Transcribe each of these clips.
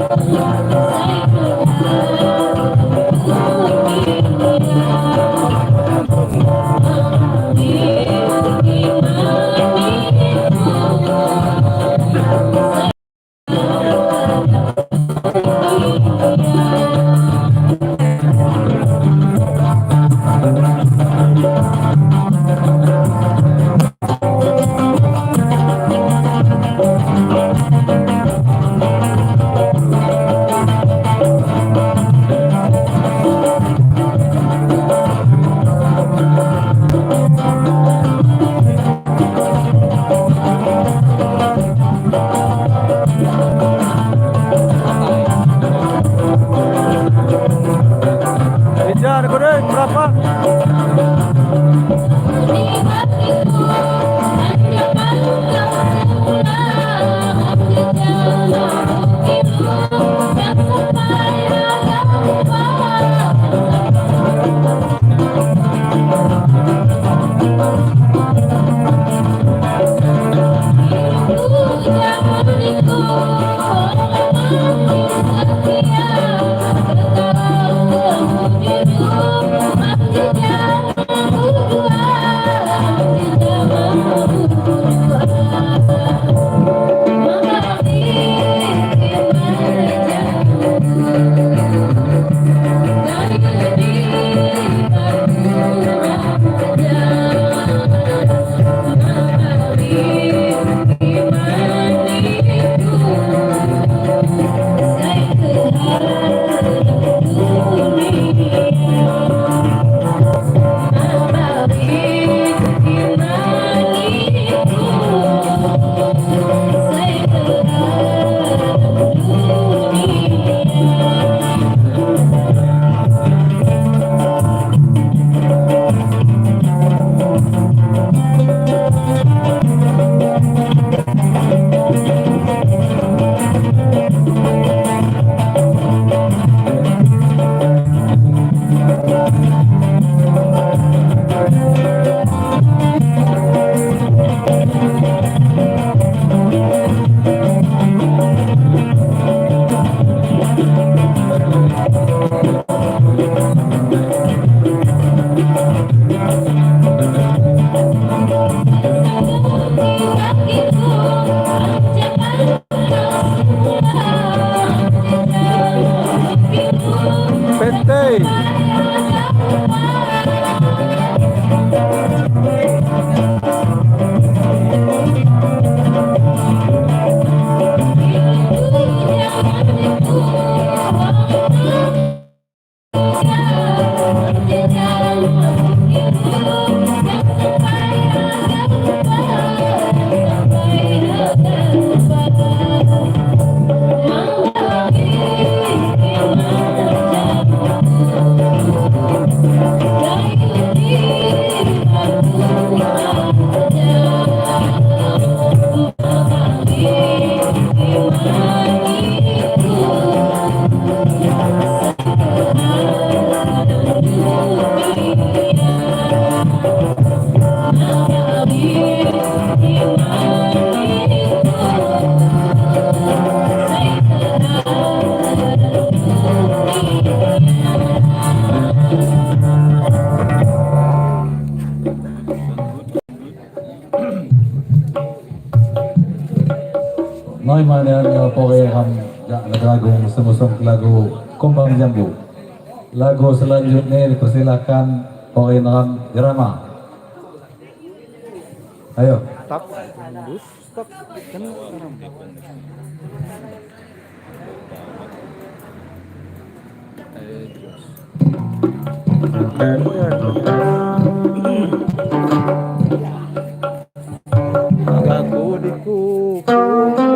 Noy mana yang pokoknya lagu semusung lagu Kumbang Jambu. Lagu selanjutnya dipersilakan pokoknya dalam drama. Ayo. Stop. Stop. Agakku dikukung.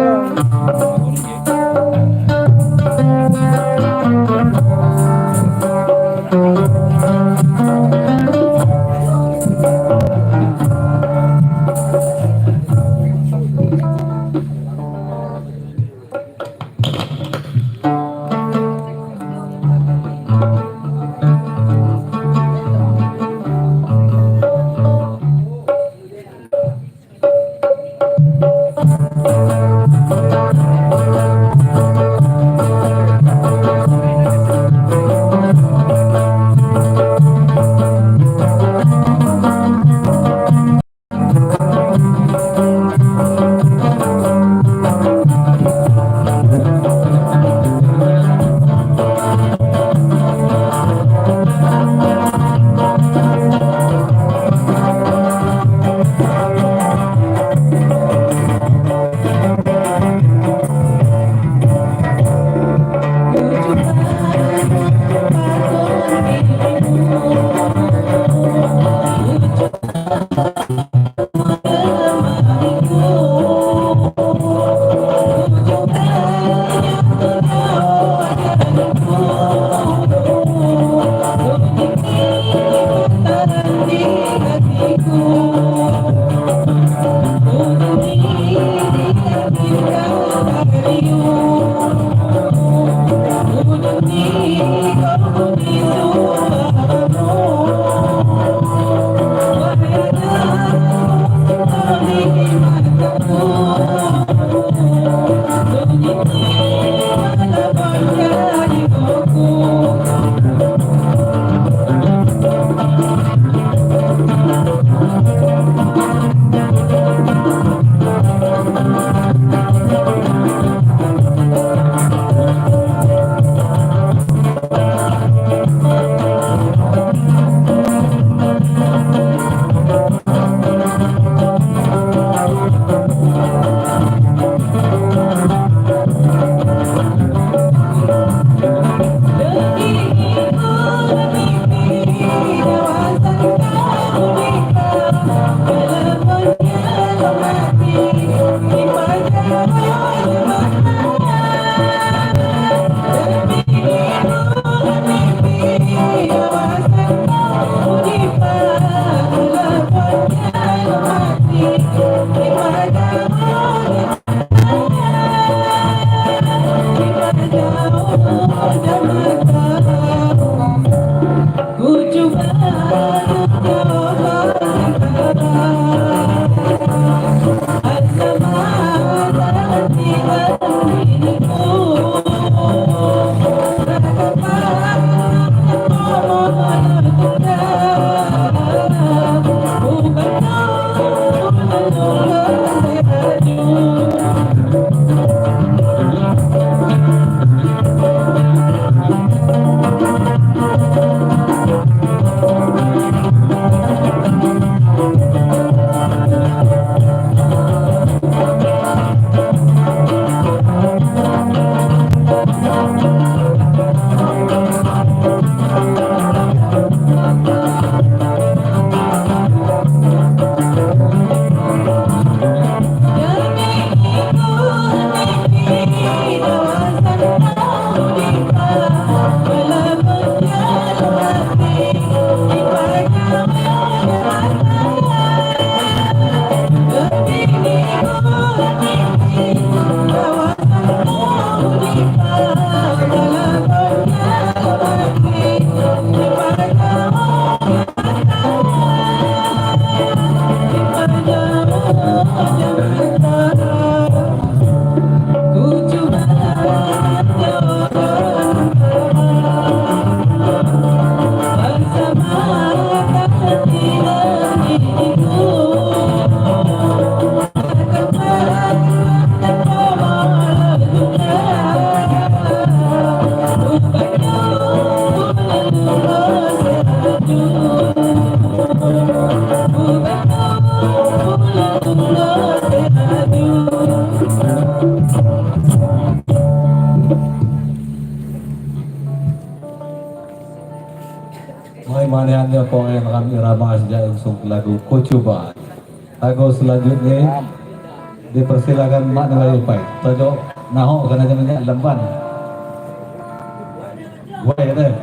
May manihannya po ngayon kami irama sejak langsung lagu Kucuba. Lagu selanjutnya dipersilakan Mak Nilayupay. Tajuk naho karena namanya lemban. Gua ya deh.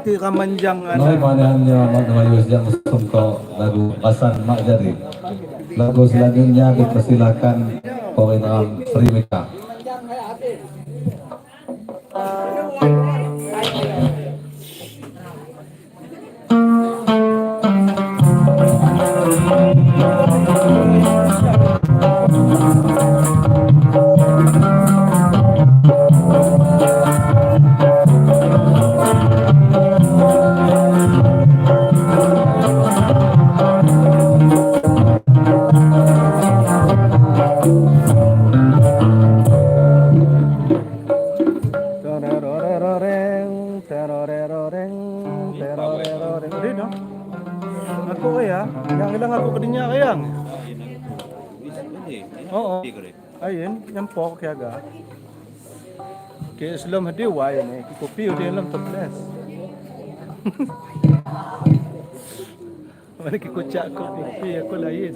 Tira manjang Noy manahan niya magmayos niya usong ko lagu pasan mak jadi. Lagu selanjutnya dipersilakan Kowenam Srimika. Ako kaya, yang ilang ako kadinya kayang. Oo. Ayun, yan po ako kaya ga. Kaya Islam hadi wae ne, kopi udah lam toples. Mana kikucak kopi aku lain.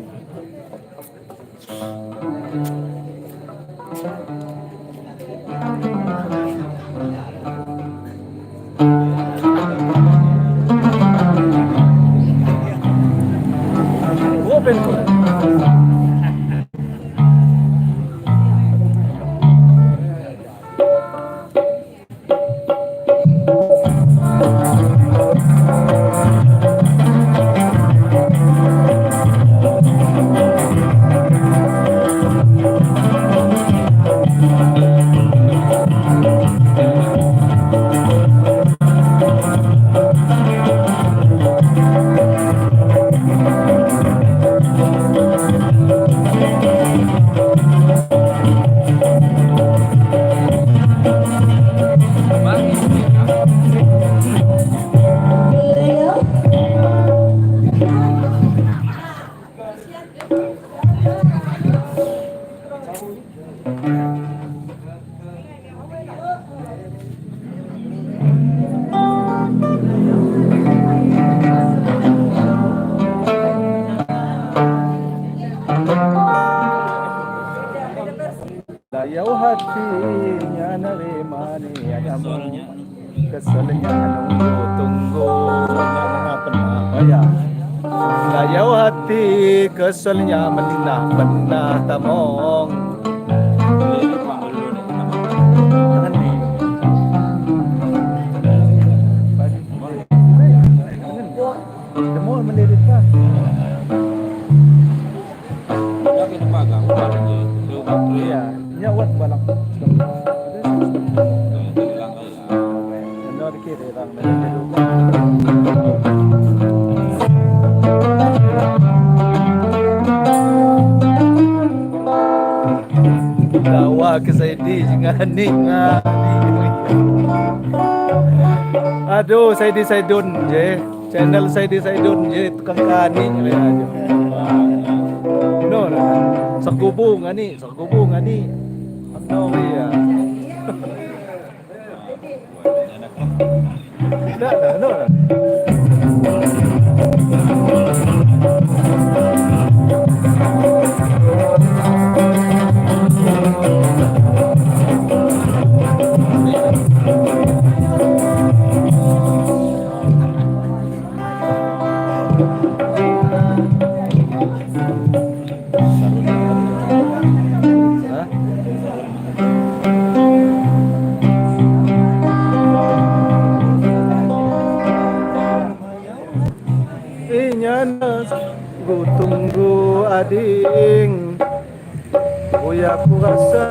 Layaw hatinya nerima niadamu, keselnya nunggu tunggu nggak pernah bayar. Layaw hati keselnya benar-benar tamong. Demo melirik pa. Iya, nyawat balak. Ano dikit lang dawa ke saya di ngani. Aduh, saya di Saidun je. Channel saya di Saidun je tukang kani aja. No, sakubo ngani. Ano ya? No. Tunggu ading, buya ku rasa.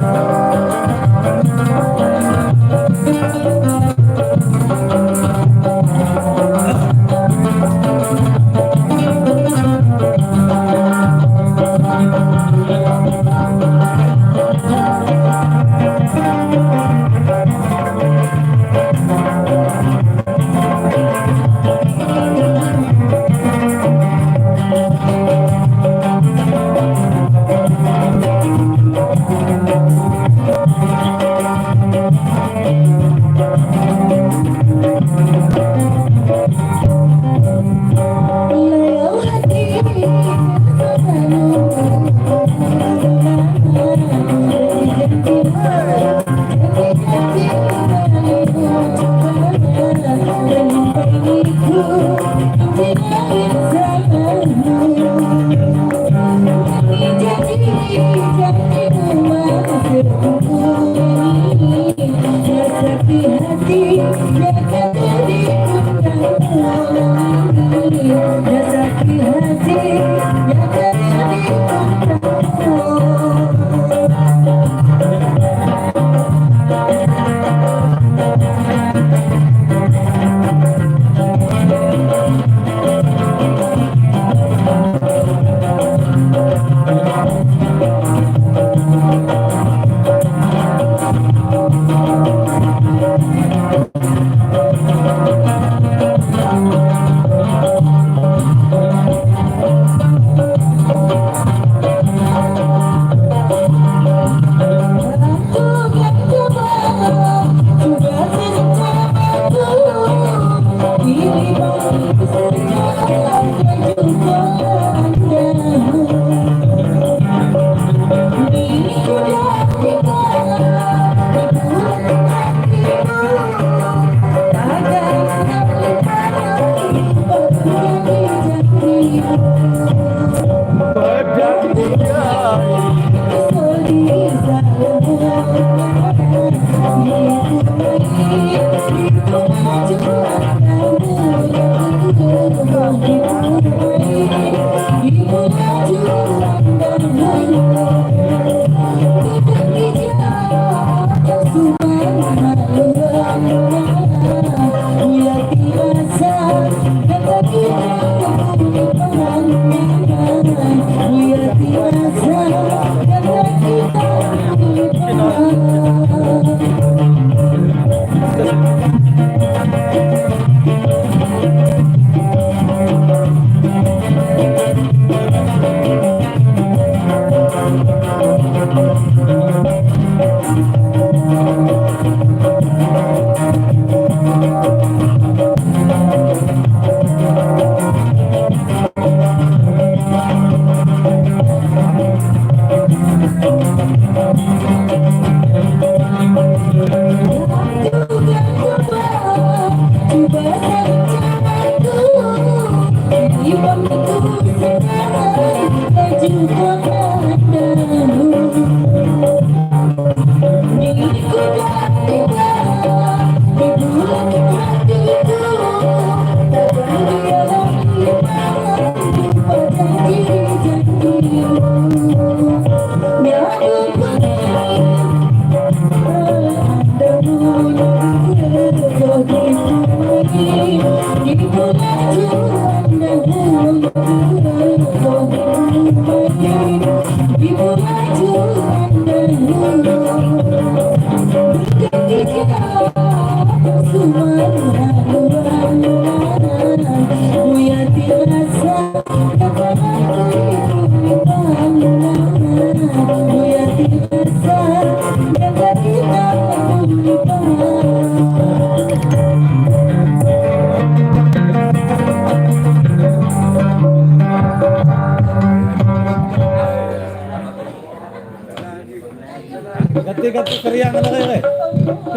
Ganti-ganti teriang na kayo eh.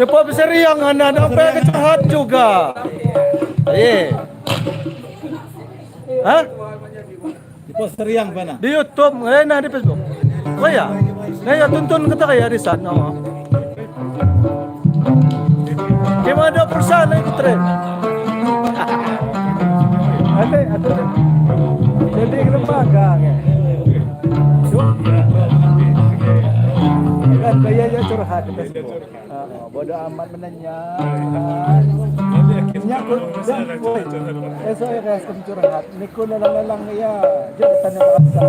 Yung po seriang anan ang pega curhat juga. Aye. Ha? Ito teriang pa na. Di YouTube, ngayon na di Facebook. Kaya, ngayon tuntun kita kaya di sana mo. Kaya mga daw persa na yung trend. Ate. Jadi kelembaga kan. Kan kayaknya curhat di Facebook. Bodoh amat menanya. Nyakut, esok ya guys curhat. Niku nalang ya. Jadi tanda paksa.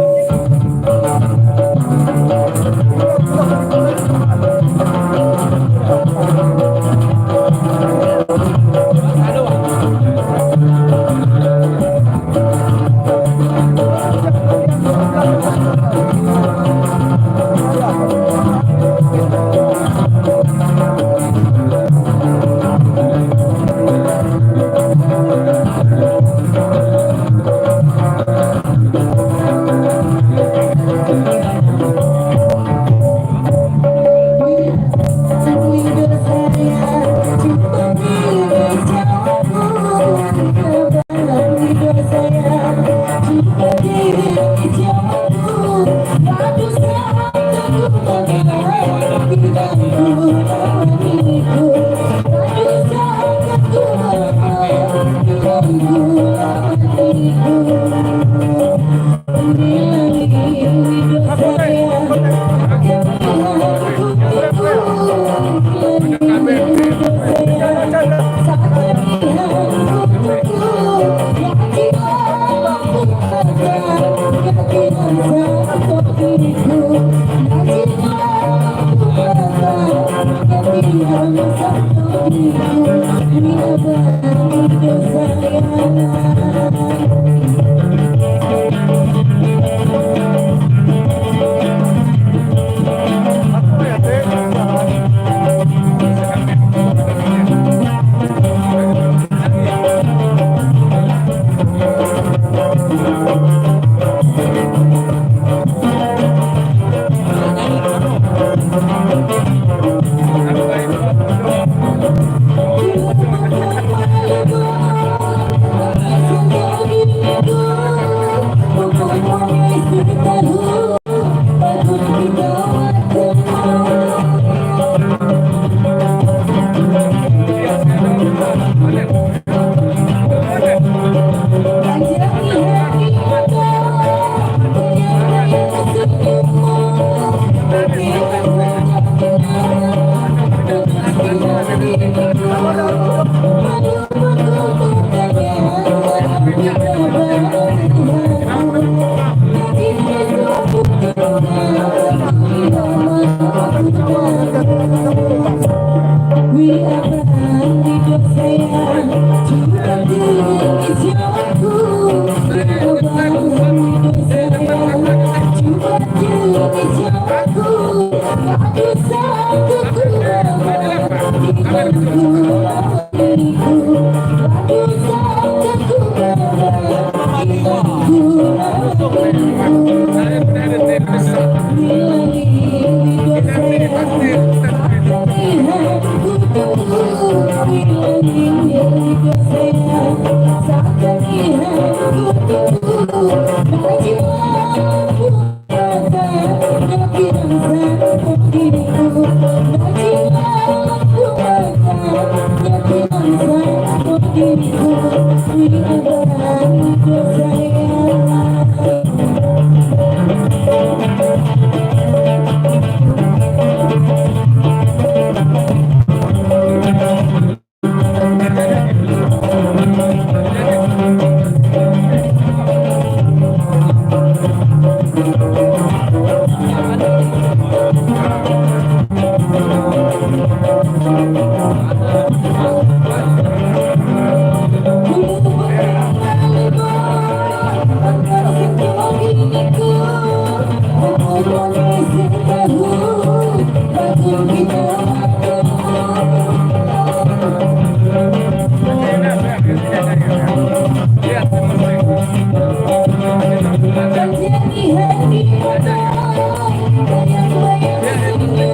Bayang-bayang senyum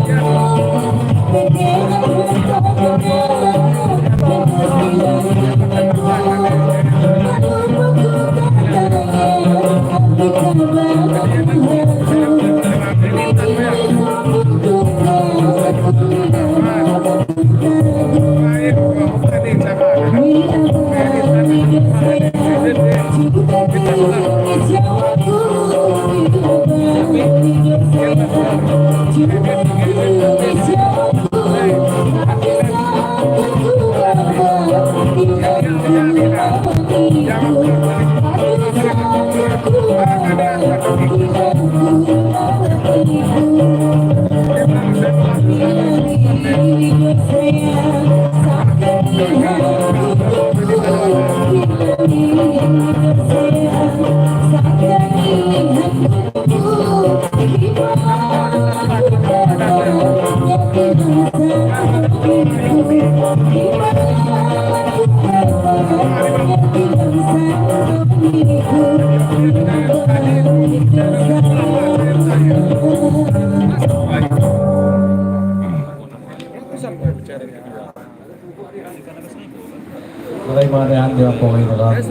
Mulai manahan dia poin orang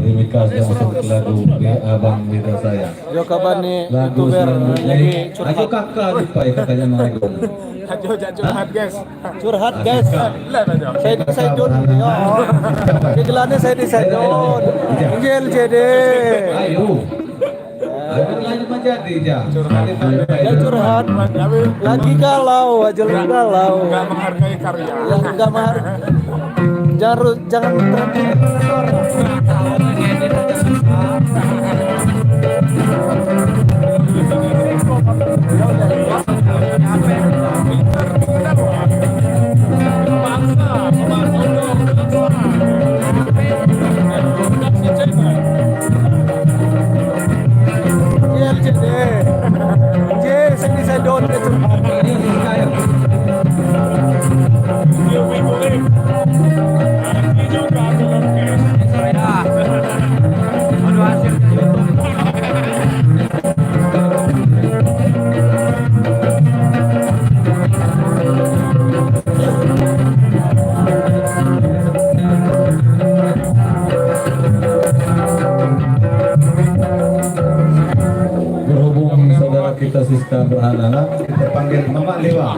Rimikas yang masuk ke lagu Abang Wira Saya. Yo kapan nih Lagu youtuber selanjutnya lagi Ayo kakak lupa ya katanya Melayu. curhat guys. curhat guys. Saya Don. Kegelannya saya di Saidon. Injil JD. Ayo. Ayo lanjut menjadi ya. Ya curhat. Lagi galau aja lagi galau. Nggak menghargai karya. Yang enggak jangan saya don ke curhat. Berhubung saudara kita Siska berhalala, kita panggil Mama Lewa.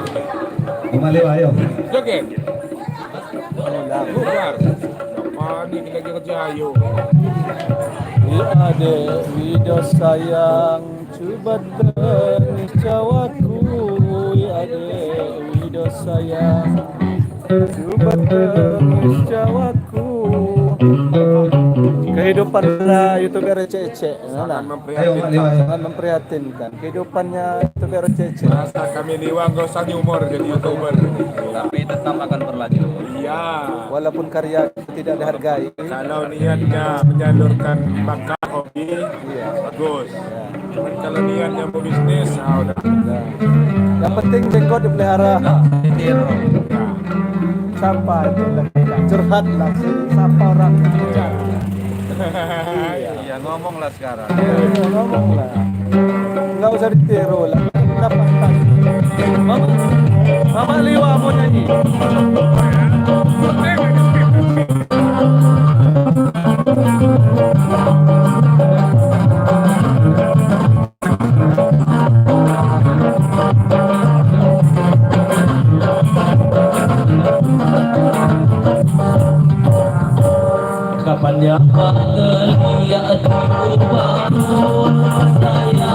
Mama Lewa, ayo. Joget. Bubar. Panik lagi kerja ayo. Ade video sayang coba tenis jawaku. Ade video sayang coba tenis jawaku. Kehidupan para youtuber Cece, Ayo Mak Lewa. sangat memprihatinkan. Kehidupannya youtuber Cece. Masa kami Liwa nggak usah humor jadi youtuber. Tapi tetap akan berlanjut. Iya. Walaupun karya tidak dihargai, Kalau niatnya menyalurkan bakat hobi, bagus. Cuman kalau niatnya mau bisnis, udah. yang penting jenggot dipelihara. Ditiru. Sampah itu curhat lah sih, sapa orang kerja. Iya ngomonglah sekarang. Ngomong lah, nggak usah ditiru lah. Dapat Mama Liwa mau nyanyi. Kapan yang lihat baru saya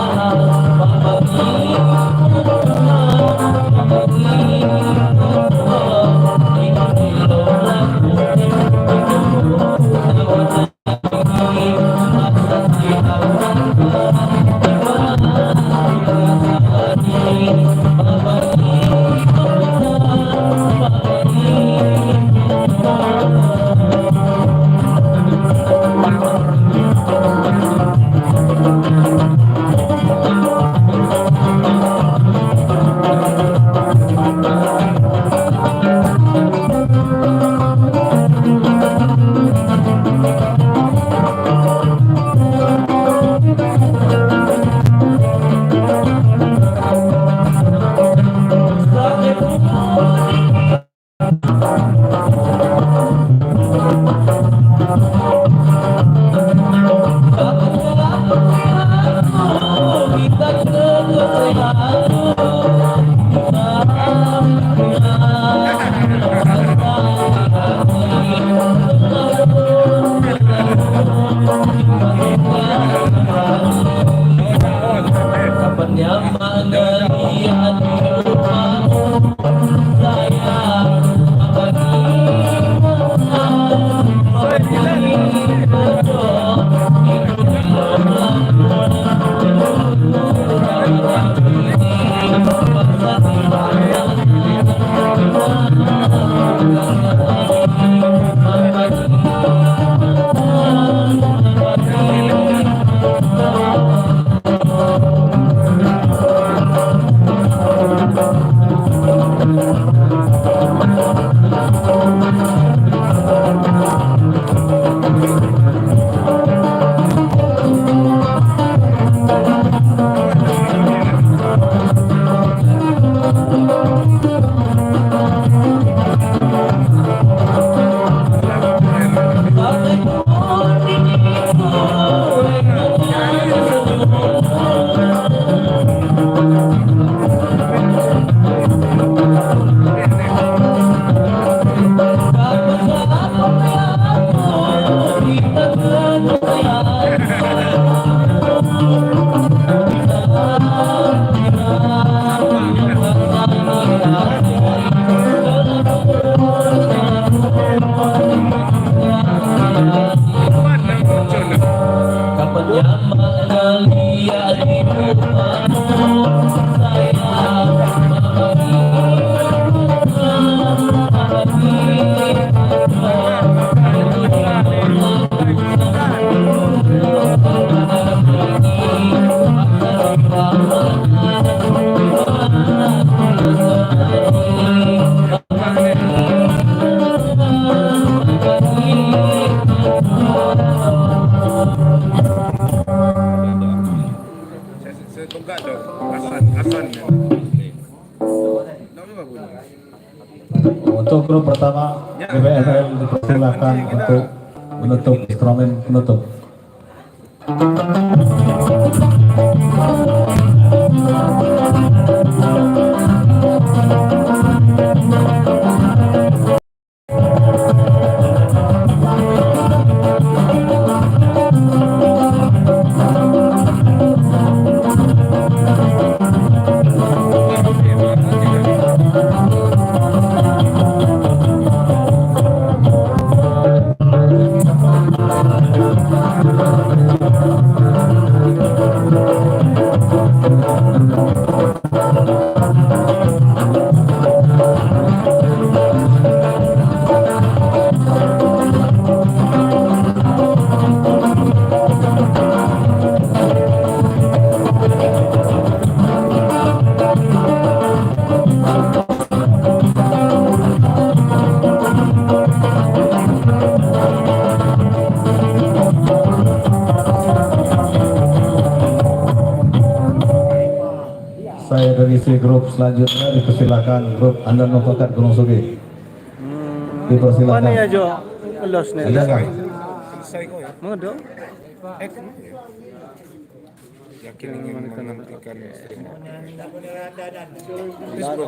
Untuk grup pertama, GBNL dipersilakan untuk menutup instrumen penutup. Saya dari si grup selanjutnya dipersilakan grup Anda Nopakat Gunung Sugi. Dipersilakan. Mana ya Jo? Los nih. Ada nggak? Selesai kok ya. Mau dong? Yakin ingin menghentikan. Please bro.